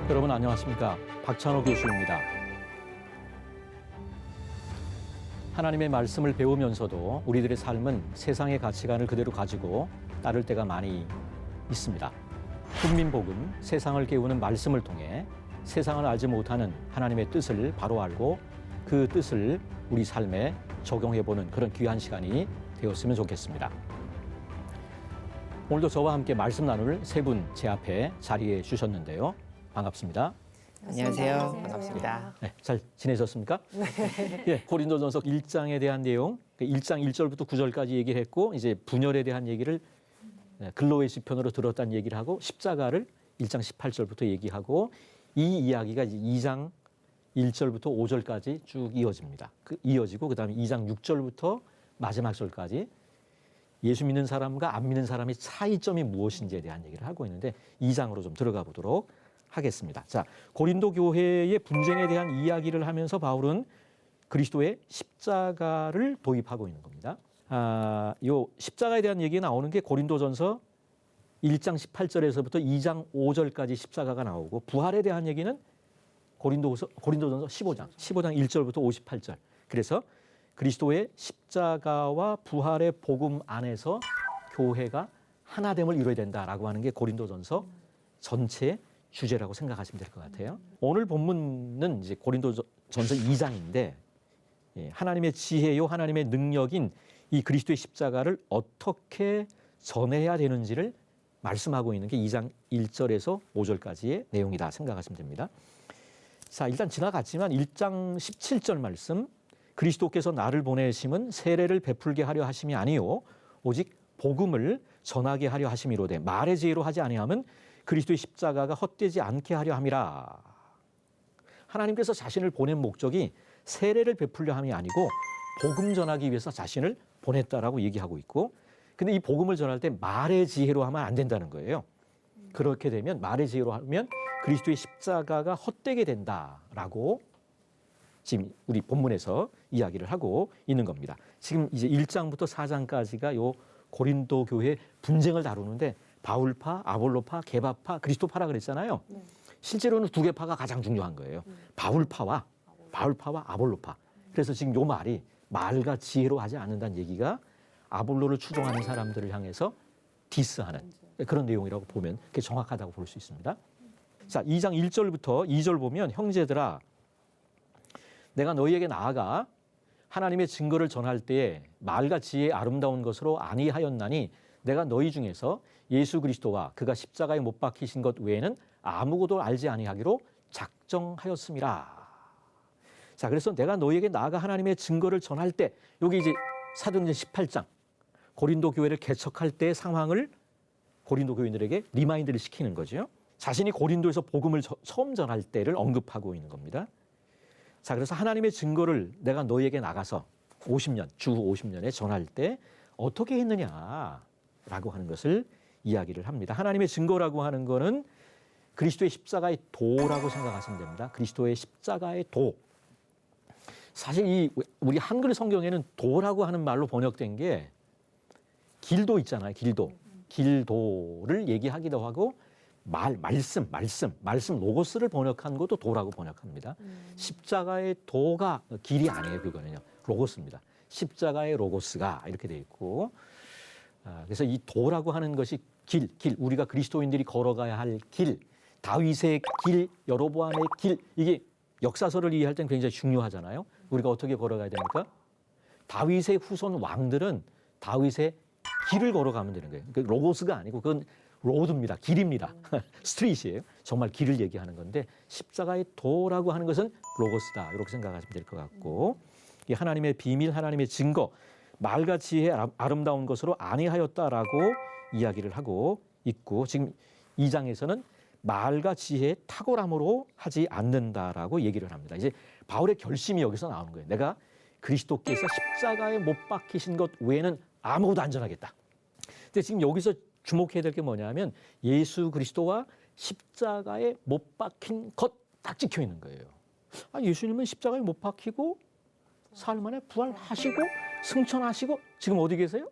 여러분 안녕하십니까? 박찬호 교수입니다. 하나님의 말씀을 배우면서도 우리들의 삶은 세상의 가치관을 그대로 가지고 따를 때가 많이 있습니다. 국민복음, 세상을 깨우는 말씀을 통해 세상을 알지 못하는 하나님의 뜻을 바로 알고 그 뜻을 우리 삶에 적용해보는 그런 귀한 시간이 되었으면 좋겠습니다. 오늘도 저와 함께 말씀 나눌 세 분 제 앞에 자리해 주셨는데요. 반갑습니다. 안녕하세요. 반갑습니다. 네, 잘 지내셨습니까? 네. 예, 고린도전서 1장에 대한 내용, 1장 1절부터 9절까지 얘기를 했고 이제 분열에 대한 얘기를 글로의 시편으로 들었다는 얘기를 하고 십자가를 1장 18절부터 얘기하고 이 이야기가 이제 2장 1절부터 5절까지 쭉 이어집니다. 이어지고 그다음에 2장 6절부터 마지막 절까지 예수 믿는 사람과 안 믿는 사람의 차이점이 무엇인지에 대한 얘기를 하고 있는데 2장으로 좀 들어가 보도록 하겠습니다. 자, 고린도 교회의 분쟁에 대한 이야기를 하면서 바울은 그리스도의 십자가를 도입하고 있는 겁니다. 요 십자가에 대한 얘기가 나오는 게 고린도전서 1장 18절에서부터 2장 5절까지 십자가가 나오고 부활에 대한 얘기는 고린도전서 15장 1절부터 58절. 그래서 그리스도의 십자가와 부활의 복음 안에서 교회가 하나됨을 이루어야 된다라고 하는 게 고린도전서 전체의 주제라고 생각하시면 될 것 같아요. 오늘 본문은 이제 고린도전서 2장인데 하나님의 지혜요 하나님의 능력인 이 그리스도의 십자가를 어떻게 전해야 되는지를 말씀하고 있는 게 2장 1절에서 5절까지의 내용이다 생각하시면 됩니다. 자, 일단 지나갔지만 1장 17절 말씀 그리스도께서 나를 보내심은 세례를 베풀게 하려 하심이 아니요 오직 복음을 전하게 하려 하심이로되 말의 지혜로 하지 아니하면 그리스도의 십자가가 헛되지 않게 하려 함이라. 하나님께서 자신을 보낸 목적이 세례를 베풀려 함이 아니고 복음 전하기 위해서 자신을 보냈다라고 얘기하고 있고 근데 이 복음을 전할 때 말의 지혜로 하면 안 된다는 거예요. 그렇게 되면 말의 지혜로 하면 그리스도의 십자가가 헛되게 된다라고 지금 우리 본문에서 이야기를 하고 있는 겁니다. 지금 이제 1장부터 4장까지가 요 고린도 교회 분쟁을 다루는데 바울파, 아볼로파, 게바파, 그리스도파라 그랬잖아요. 네. 실제로는 두 개 파가 가장 중요한 거예요. 바울파와 아볼로파. 그래서 지금 요 말이 말과 지혜로 하지 않는다는 얘기가 아볼로를 추종하는 사람들을 향해서 디스하는 그런 내용이라고 보면 그게 정확하다고 볼 수 있습니다. 자, 2장 1절부터 2절 보면 형제들아 내가 너희에게 나아가 하나님의 증거를 전할 때에 말과 지혜의 아름다운 것으로 아니하였나니 내가 너희 중에서 예수 그리스도와 그가 십자가에 못 박히신 것 외에는 아무것도 알지 아니하기로 작정하였음이라. 자, 그래서 내가 너희에게 나아가 하나님의 증거를 전할 때 여기 이제 사도행전 18장 고린도 교회를 개척할 때의 상황을 고린도 교인들에게 리마인드를 시키는 거죠. 자신이 고린도에서 복음을 처음 전할 때를 언급하고 있는 겁니다. 자, 그래서 하나님의 증거를 내가 너희에게 나가서 50년, 주 50년에 전할 때 어떻게 했느냐라고 하는 것을 이야기를 합니다. 하나님의 증거라고 하는 거는 그리스도의 십자가의 도라고 생각하시면 됩니다. 그리스도의 십자가의 도. 사실 이 우리 한글 성경에는 도라고 하는 말로 번역된 게 길도 있잖아요. 길도를 얘기하기도 하고 말씀 로고스를 번역한 것도 도라고 번역합니다. 십자가의 도가 길이 아니에요. 그거는요. 로고스입니다. 십자가의 로고스가 이렇게 돼 있고 그래서 이 도라고 하는 것이 길 우리가 그리스도인들이 걸어가야 할 길, 다윗의 길, 여로보암의 길 이게 역사서를 이해할 땐 굉장히 중요하잖아요. 우리가 어떻게 걸어가야 됩니까? 다윗의 후손 왕들은 다윗의 길을 걸어가면 되는 거예요. 그 로고스가 아니고 그건 로드입니다. 길입니다. 스트릿이에요. 정말 길을 얘기하는 건데 십자가의 도라고 하는 것은 로고스다. 이렇게 생각하시면 될 것 같고 이 하나님의 비밀, 하나님의 증거, 말과 지혜의 아름다운 것으로 아니하였다라고 이야기를 하고 있고 지금 2장에서는 말과 지혜의 탁월함으로 하지 않는다라고 얘기를 합니다. 이제 바울의 결심이 여기서 나오는 거예요. 내가 그리스도께서 십자가에 못 박히신 것 외에는 아무것도 안 전하겠다. 근데 지금 여기서 주목해야 될 게 뭐냐면 예수 그리스도와 십자가에 못 박힌 것 딱 찍혀 있는 거예요. 예수님은 십자가에 못 박히고 사흘 만에 부활하시고 승천하시고 지금 어디 계세요?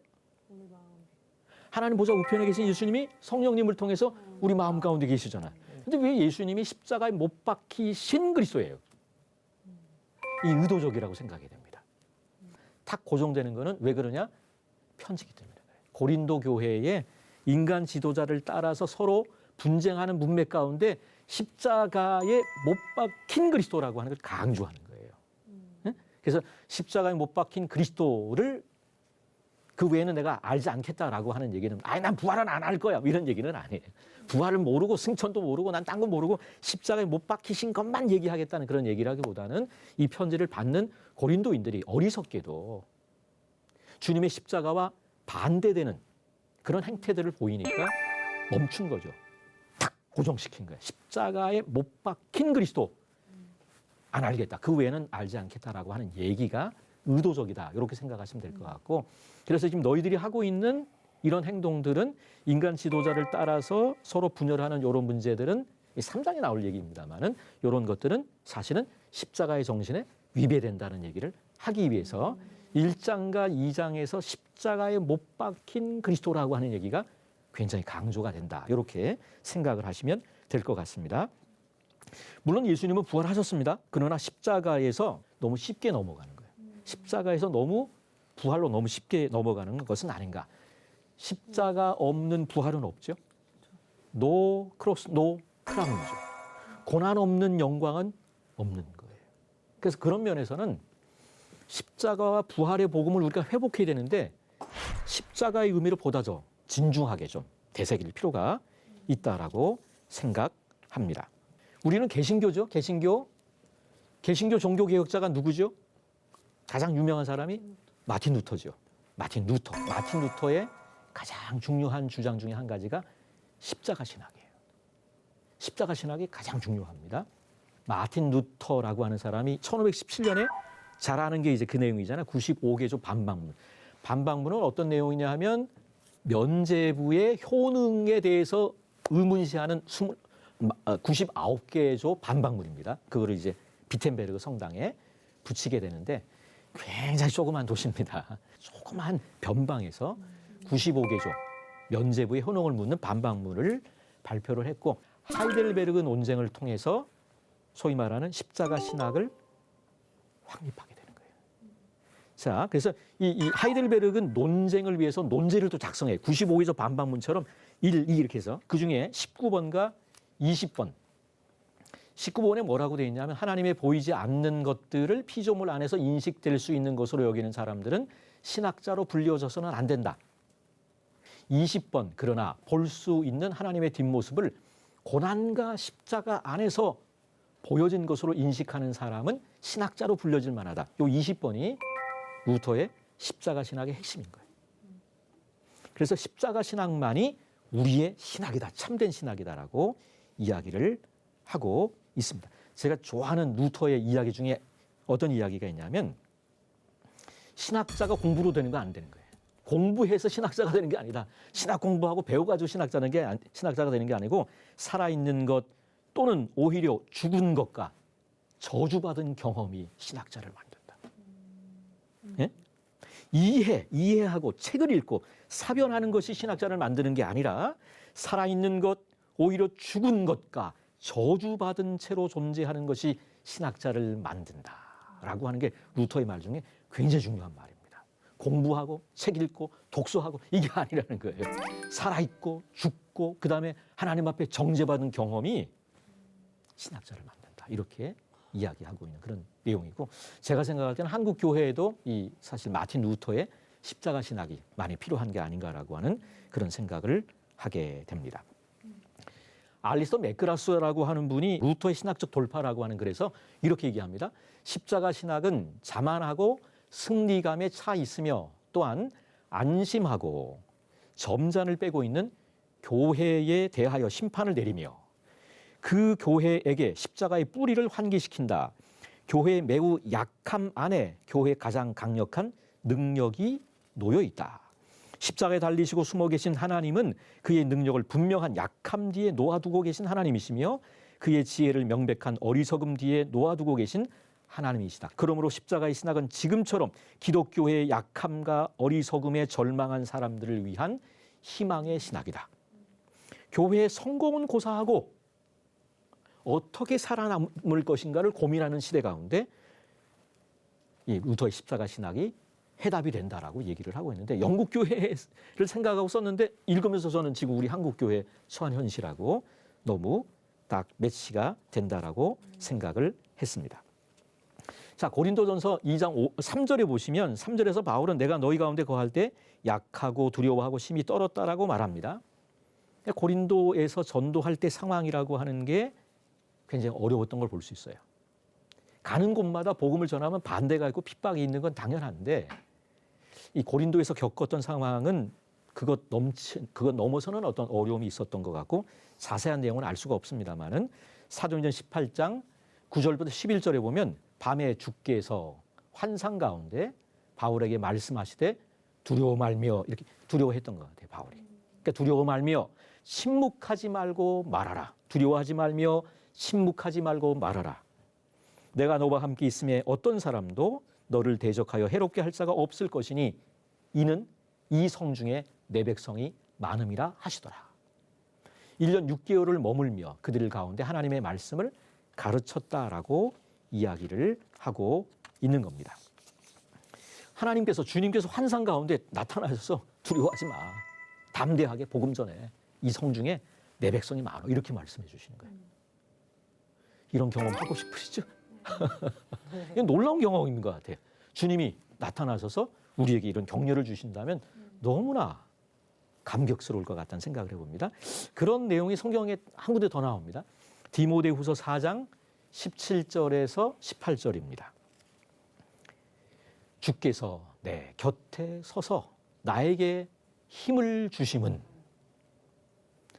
하나님 보좌 우편에 계신 예수님이 성령님을 통해서 우리 마음 가운데 계시잖아요. 근데 왜 예수님이 십자가에 못 박히신 그리스도예요? 이 의도적이라고 생각이 됩니다. 탁 고정되는 거는 왜 그러냐? 편지기 때문에 그래요. 고린도 교회에 인간 지도자를 따라서 서로 분쟁하는 문맥 가운데 십자가에 못 박힌 그리스도라고 하는 걸 강조하는 거예요. 네? 그래서 십자가에 못 박힌 그리스도를 그 외에는 내가 알지 않겠다라고 하는 얘기는 난 부활은 안 할 거야 이런 얘기는 아니에요. 부활을 모르고 승천도 모르고 난 딴 거 모르고 십자가에 못 박히신 것만 얘기하겠다는 그런 얘기라기보다는 이 편지를 받는 고린도인들이 어리석게도 주님의 십자가와 반대되는 그런 행태들을 보이니까 멈춘 거죠. 탁 고정시킨 거예요. 십자가에 못 박힌 그리스도 안 알겠다. 그 외에는 알지 않겠다라고 하는 얘기가 의도적이다. 이렇게 생각하시면 될 것 같고, 그래서 지금 너희들이 하고 있는 이런 행동들은 인간 지도자를 따라서 서로 분열하는 이런 문제들은 3장에 나올 얘기입니다만은 이런 것들은 사실은 십자가의 정신에 위배된다는 얘기를 하기 위해서 1장과 2장에서 십자가에 못 박힌 그리스도라고 하는 얘기가 굉장히 강조가 된다. 이렇게 생각을 하시면 될 것 같습니다. 물론 예수님은 부활하셨습니다. 그러나 십자가에서 너무 쉽게 넘어가는 거예요. 십자가에서 부활로 너무 쉽게 넘어가는 것은 아닌가. 십자가 없는 부활은 없죠. 노 크로스, 노 크라운이죠. 고난 없는 영광은 없는 거예요. 그래서 그런 면에서는 십자가와 부활의 복음을 우리가 회복해야 되는데 십자가의 의미를 보다 더 진중하게 좀 되새길 필요가 있다라고 생각합니다. 우리는 개신교죠. 개신교 종교개혁자가 누구죠? 가장 유명한 사람이 마틴 루터죠. 마틴 루터의 가장 중요한 주장 중에 한 가지가 십자가 신학이에요. 십자가 신학이 가장 중요합니다. 마틴 루터라고 하는 사람이 1517년에 잘 아는 게 이제 그 내용이잖아요. 95개조 반박문. 반박문은 어떤 내용이냐 하면 면죄부의 효능에 대해서 의문시하는 99개조 반박문입니다. 그거를 이제 비텐베르그 성당에 붙이게 되는데 굉장히 조그만 도시입니다. 조그만 변방에서 95개조 면죄부의 효능을 묻는 반박문을 발표를 했고 하이델베르그 논쟁을 통해서 소위 말하는 십자가 신학을 확립하게 되는 거예요. 자, 그래서 이 하이델베르그는 논쟁을 위해서 논제를 또 작성해요. 95개조 반박문처럼 1, 2 이렇게 해서 그중에 19번과 20번 19번에 뭐라고 되어 있냐면 하나님의 보이지 않는 것들을 피조물 안에서 인식될 수 있는 것으로 여기는 사람들은 신학자로 불려져서는 안 된다. 20번 그러나 볼 수 있는 하나님의 뒷모습을 고난과 십자가 안에서 보여진 것으로 인식하는 사람은 신학자로 불려질 만하다. 요 20번이 루터의 십자가 신학의 핵심인 거예요. 그래서 십자가 신학만이 우리의 신학이다. 참된 신학이다라고 이야기를 하고 있습니다. 제가 좋아하는 루터의 이야기 중에 어떤 이야기가 있냐면 신학자가 공부로 되는 건 안 되는 거예요. 공부해서 신학자가 되는 게 아니다. 신학 공부하고 배워가지고 신학자가 되는 게 아니고 살아있는 것 또는 오히려 죽은 것과 저주받은 경험이 신학자를 만든다. 예? 이해하고 책을 읽고 사변하는 것이 신학자를 만드는 게 아니라 살아있는 것, 오히려 죽은 것과 저주받은 채로 존재하는 것이 신학자를 만든다라고 하는 게 루터의 말 중에 굉장히 중요한 말입니다. 공부하고 책 읽고 독서하고 이게 아니라는 거예요. 살아있고 죽고 그다음에 하나님 앞에 정죄받은 경험이 신학자를 만든다. 이렇게 이야기하고 있는 그런 내용이고 제가 생각할 때는 한국 교회에도 이 사실 마틴 루터의 십자가 신학이 많이 필요한 게 아닌가라고 하는 그런 생각을 하게 됩니다. 알리스터 맥그라스라고 하는 분이 루터의 신학적 돌파라고 하는 글에서 이렇게 얘기합니다. 십자가 신학은 자만하고 승리감에 차 있으며 또한 안심하고 점잔을 빼고 있는 교회에 대하여 심판을 내리며 그 교회에게 십자가의 뿌리를 환기시킨다. 교회의 매우 약함 안에 교회의 가장 강력한 능력이 놓여 있다. 십자가에 달리시고 숨어 계신 하나님은 그의 능력을 분명한 약함 뒤에 놓아두고 계신 하나님이시며 그의 지혜를 명백한 어리석음 뒤에 놓아두고 계신 하나님이시다. 그러므로 십자가의 신학은 지금처럼 기독교의 약함과 어리석음에 절망한 사람들을 위한 희망의 신학이다. 교회의 성공은 고사하고 어떻게 살아남을 것인가를 고민하는 시대 가운데 이 루터의 십자가 신학이 해답이 된다라고 얘기를 하고 있는데 영국 교회를 생각하고 썼는데 읽으면서 저는 지금 우리 한국 교회 처한 현실하고 너무 딱 매치가 된다라고 생각을 했습니다. 자, 고린도전서 2장 3절에 보시면 3절에서 바울은 내가 너희 가운데 거할 때 약하고 두려워하고 심히 떨었다라고 말합니다. 고린도에서 전도할 때 상황이라고 하는 게 굉장히 어려웠던 걸 볼 수 있어요. 가는 곳마다 복음을 전하면 반대가 있고 핍박이 있는 건 당연한데 이 고린도에서 겪었던 상황은 그것 넘어서는 어떤 어려움이 있었던 것 같고 자세한 내용은 알 수가 없습니다만은 사도행전 18장 9절부터 11절에 보면 밤에 주께서 환상 가운데 바울에게 말씀하시되 두려워 말며 이렇게 두려워했던 것 같아요, 바울이. 그러니까 두려워 말며 침묵하지 말고 말하라. 두려워하지 말며 침묵하지 말고 말하라. 내가 너와 함께 있음에 어떤 사람도 너를 대적하여 해롭게 할 자가 없을 것이니 이는 이 성중에 내 백성이 많음이라 하시더라. 1년 6개월을 머물며 그들 가운데 하나님의 말씀을 가르쳤다라고 이야기를 하고 있는 겁니다. 하나님께서 주님께서 환상 가운데 나타나셔서 두려워하지 마. 담대하게 복음 전해. 이 성중에 내 백성이 많아. 이렇게 말씀해 주시는 거예요. 이런 경험 하고 싶으시죠? 이건 놀라운 경험인 것 같아요. 주님이 나타나셔서 우리에게 이런 격려를 주신다면 너무나 감격스러울 것 같다는 생각을 해봅니다. 그런 내용이 성경에 한 군데 더 나옵니다. 디모데후서 4장 17절에서 18절입니다. 주께서 내 곁에 서서 나에게 힘을 주심은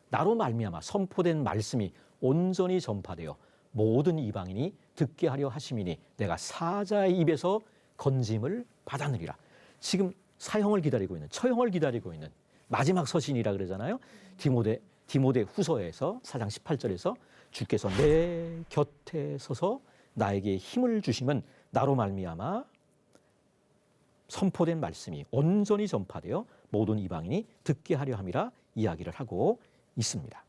나로 말미암아 선포된 말씀이 온전히 전파되어 모든 이방인이 듣게 하려 하심이니 내가 사자의 입에서 건짐을 받았느니라. 지금 사형을 기다리고 있는, 처형을 기다리고 있는 마지막 서신이라 그러잖아요. 디모데 후서에서 4장 18절에서 주께서 내 곁에 서서 나에게 힘을 주심은 나로 말미암아 선포된 말씀이 온전히 전파되어 모든 이방인이 듣게 하려 함이라 이야기를 하고 있습니다.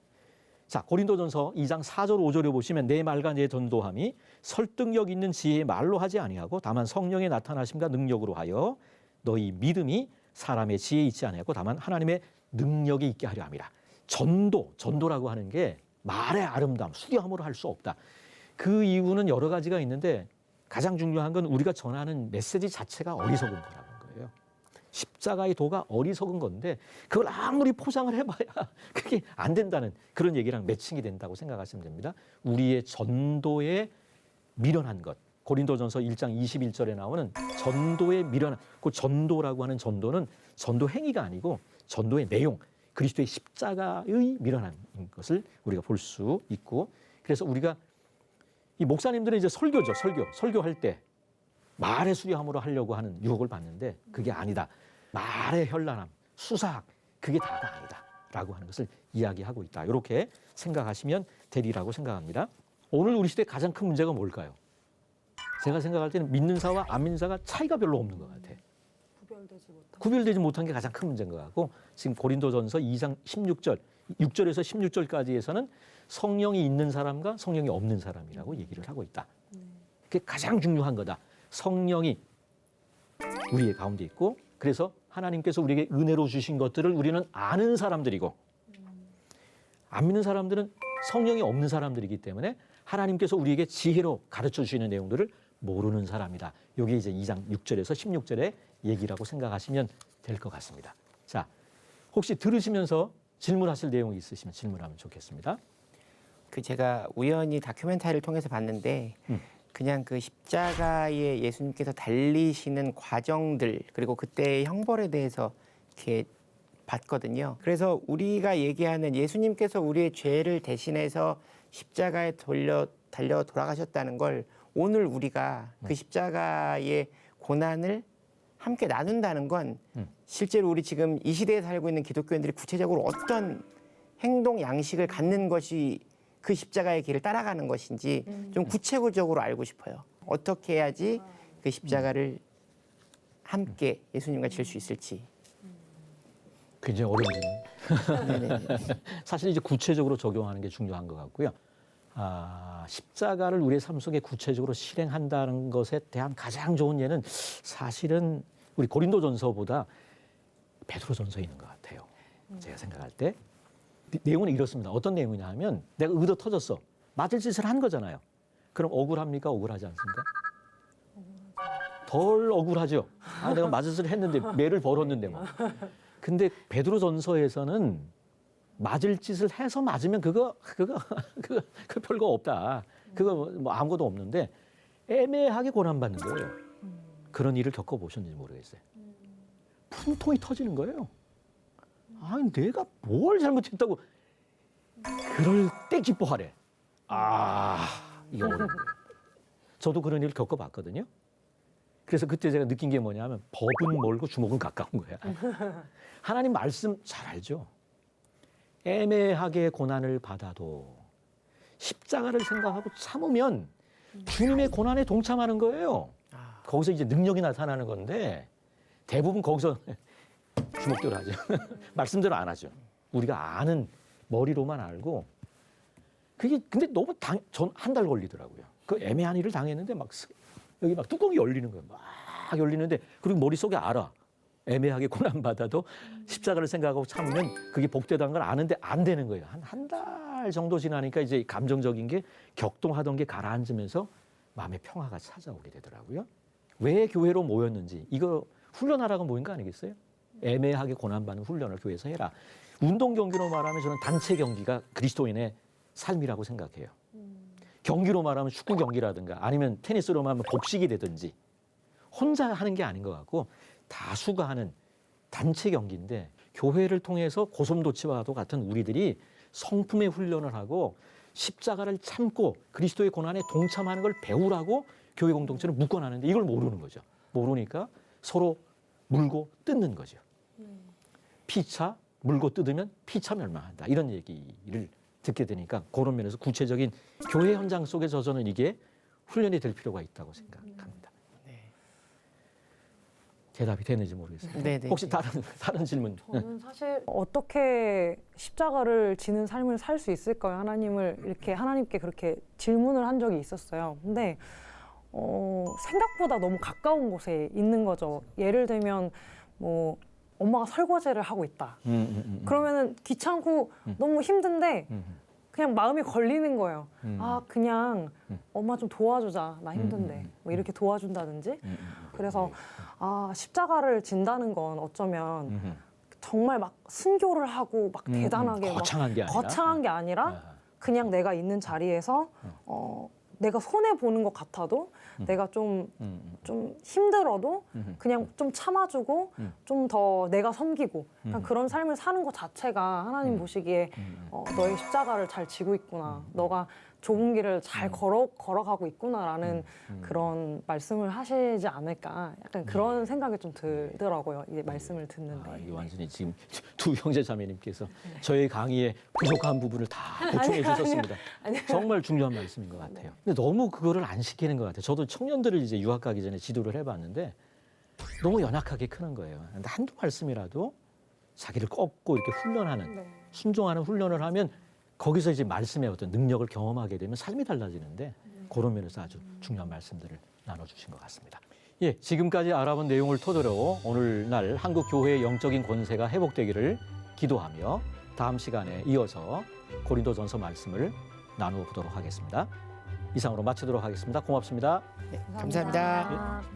자, 고린도전서 2장 4절 5절에 보시면 내 말과 내 전도함이 설득력 있는 지혜의 말로 하지 아니하고 다만 성령의 나타나심과 능력으로 하여 너희 믿음이 사람의 지혜에 있지 아니하고 다만 하나님의 능력이 있게 하려 함이라. 전도라고 하는 게 말의 아름다움, 수려함으로 할 수 없다. 그 이유는 여러 가지가 있는데 가장 중요한 건 우리가 전하는 메시지 자체가 어리석은 거라는 거예요. 십자가의 도가 어리석은 건데 그걸 아무리 포장을 해봐야 그게 안 된다는 그런 얘기랑 매칭이 된다고 생각하시면 됩니다. 우리의 전도에 미련한 것. 고린도전서 1장 21절에 나오는 전도에 미련한, 그 전도라고 하는 전도는 전도 행위가 아니고 전도의 내용, 그리스도의 십자가의 미련한 것을 우리가 볼 수 있고, 그래서 우리가 이 목사님들은 이제 설교할 때 말의 수려함으로 하려고 하는 유혹을 받는데 그게 아니다. 말의 현란함, 수사학, 그게 다가 아니다라고 하는 것을 이야기하고 있다. 이렇게 생각하시면 되리라고 생각합니다. 오늘 우리 시대의 가장 큰 문제가 뭘까요? 제가 생각할 때는 믿는 자와 안 믿는 자가 차이가 별로 없는 것 같아요. 구별되지 못한 게 가장 큰 문제인 것 같고, 지금 고린도전서 2장 16절, 6절에서 16절까지에서는 성령이 있는 사람과 성령이 없는 사람이라고 얘기를 하고 있다. 그게 가장 중요한 거다. 성령이 우리의 가운데 있고, 그래서 하나님께서 우리에게 은혜로 주신 것들을 우리는 아는 사람들이고, 안 믿는 사람들은 성령이 없는 사람들이기 때문에 하나님께서 우리에게 지혜로 가르쳐 주시는 내용들을 모르는 사람이다. 이게 이제 2장 6절에서 16절의 얘기라고 생각하시면 될 것 같습니다. 자, 혹시 들으시면서 질문하실 내용이 있으시면 질문하면 좋겠습니다. 제가 우연히 다큐멘터리를 통해서 봤는데 그냥 그 십자가에 예수님께서 달리시는 과정들, 그리고 그때의 형벌에 대해서 이렇게 봤거든요. 그래서 우리가 얘기하는 예수님께서 우리의 죄를 대신해서 십자가에 달려 돌아가셨다는 걸 오늘 우리가 그 십자가의 고난을 함께 나눈다는 건 실제로 우리 지금 이 시대에 살고 있는 기독교인들이 구체적으로 어떤 행동 양식을 갖는 것이 그 십자가의 길을 따라가는 것인지 좀 구체적으로 알고 싶어요. 어떻게 해야지 그 십자가를 함께 예수님과 질 수 있을지. 굉장히 어려운 질문. 사실 이제 구체적으로 적용하는 게 중요한 것 같고요. 십자가를 우리의 삶 속에 구체적으로 실행한다는 것에 대한 가장 좋은 예는 사실은 우리 고린도전서보다 베드로전서에 있는 것 같아요. 제가 생각할 때. 내용은 이렇습니다. 어떤 내용이냐 하면 내가 의도 터졌어. 맞을 짓을 한 거잖아요. 그럼 억울합니까? 억울하지 않습니까? 덜 억울하죠. 내가 맞을 짓을 했는데 매를 벌었는데 뭐. 근데 베드로전서에서는 맞을 짓을 해서 맞으면 그거 별거 없다. 그거 뭐 아무것도 없는데 애매하게 고난받는 거예요. 그런 일을 겪어보셨는지 모르겠어요. 분통이 터지는 거예요. 내가 뭘 잘못했다고 그럴 때 기뻐하래. 이거 어려운 거예요. 저도 그런 일을 겪어봤거든요. 그래서 그때 제가 느낀 게 뭐냐면 법은 멀고 주먹은 가까운 거야. 하나님 말씀 잘 알죠. 애매하게 고난을 받아도 십자가를 생각하고 참으면 주님의 고난에 동참하는 거예요. 거기서 이제 능력이 나타나는 건데 대부분 거기서 주먹대로 하죠. 말씀대로 안 하죠. 우리가 아는 머리로만 알고 그게 근데 너무 전 한 달 걸리더라고요. 그 애매한 일을 당했는데 여기 막 뚜껑이 열리는 거예요. 막 열리는데 그리고 머릿속에 알아. 애매하게 고난받아도 십자가를 생각하고 참으면 그게 복되다는 걸 아는데 안 되는 거예요. 한 달 정도 지나니까 이제 감정적인 게 격동하던 게 가라앉으면서 마음의 평화가 찾아오게 되더라고요. 왜 교회로 모였는지 이거 훈련하라고 모인 거 아니겠어요? 애매하게 고난받는 훈련을 교회에서 해라. 운동 경기로 말하면 저는 단체 경기가 그리스도인의 삶이라고 생각해요. 경기로 말하면 축구 경기라든가 아니면 테니스로 말하면 복식이 되든지 혼자 하는 게 아닌 것 같고 다수가 하는 단체 경기인데 교회를 통해서 고슴도치와도 같은 우리들이 성품의 훈련을 하고 십자가를 참고 그리스도의 고난에 동참하는 걸 배우라고 교회 공동체를 묶어놨는데 이걸 모르는 거죠. 모르니까 서로 물고 뜯는 거죠. 피차 물고 뜯으면 피차 멸망한다. 이런 얘기를 듣게 되니까 그런 면에서 구체적인 교회 현장 속에서 저는 이게 훈련이 될 필요가 있다고 생각합니다. 대답이 됐는지 모르겠어요. 네네. 혹시 다른 질문? 저는 사실 어떻게 십자가를 지는 삶을 살 수 있을까요? 하나님께 그렇게 질문을 한 적이 있었어요. 근데 생각보다 너무 가까운 곳에 있는 거죠. 예를 들면 뭐 엄마가 설거지를 하고 있다. 그러면은 귀찮고 너무 힘든데 그냥 마음이 걸리는 거예요. 그냥 엄마 좀 도와주자. 나 힘든데. 뭐 이렇게 도와준다든지. 그래서 십자가를 진다는 건 어쩌면 정말 막 순교를 하고 막 대단하게 거창한 게 아니라 그냥 내가 있는 자리에서 내가 손해 보는 것 같아도 내가 좀 힘들어도 그냥 좀 참아주고 좀 더 내가 섬기고 그런 삶을 사는 것 자체가 하나님 보시기에 너의 십자가를 잘 지고 있구나. 너가 좁은 길을 잘 걸어가고 있구나라는 그런 말씀을 하시지 않을까. 약간 그런 생각이 좀 들더라고요. 이 말씀을 듣는데. 이게 완전히 지금 두 형제 자매님께서 저의 강의에 부족한 부분을 다 보충해 주셨습니다. 정말 중요한 말씀인 것 같아요. 근데 너무 그거를 안 시키는 것 같아요. 저도 청년들을 이제 유학 가기 전에 지도를 해봤는데 너무 연약하게 크는 거예요. 근데 한두 말씀이라도 자기를 꺾고 이렇게 훈련하는, 순종하는 훈련을 하면 거기서 이제 말씀의 어떤 능력을 경험하게 되면 삶이 달라지는데 그런 면에서 아주 중요한 말씀들을 나눠주신 것 같습니다. 예, 지금까지 알아본 내용을 토대로 오늘날 한국 교회의 영적인 권세가 회복되기를 기도하며 다음 시간에 이어서 고린도전서 말씀을 나누어 보도록 하겠습니다. 이상으로 마치도록 하겠습니다. 고맙습니다. 네, 감사합니다. 감사합니다.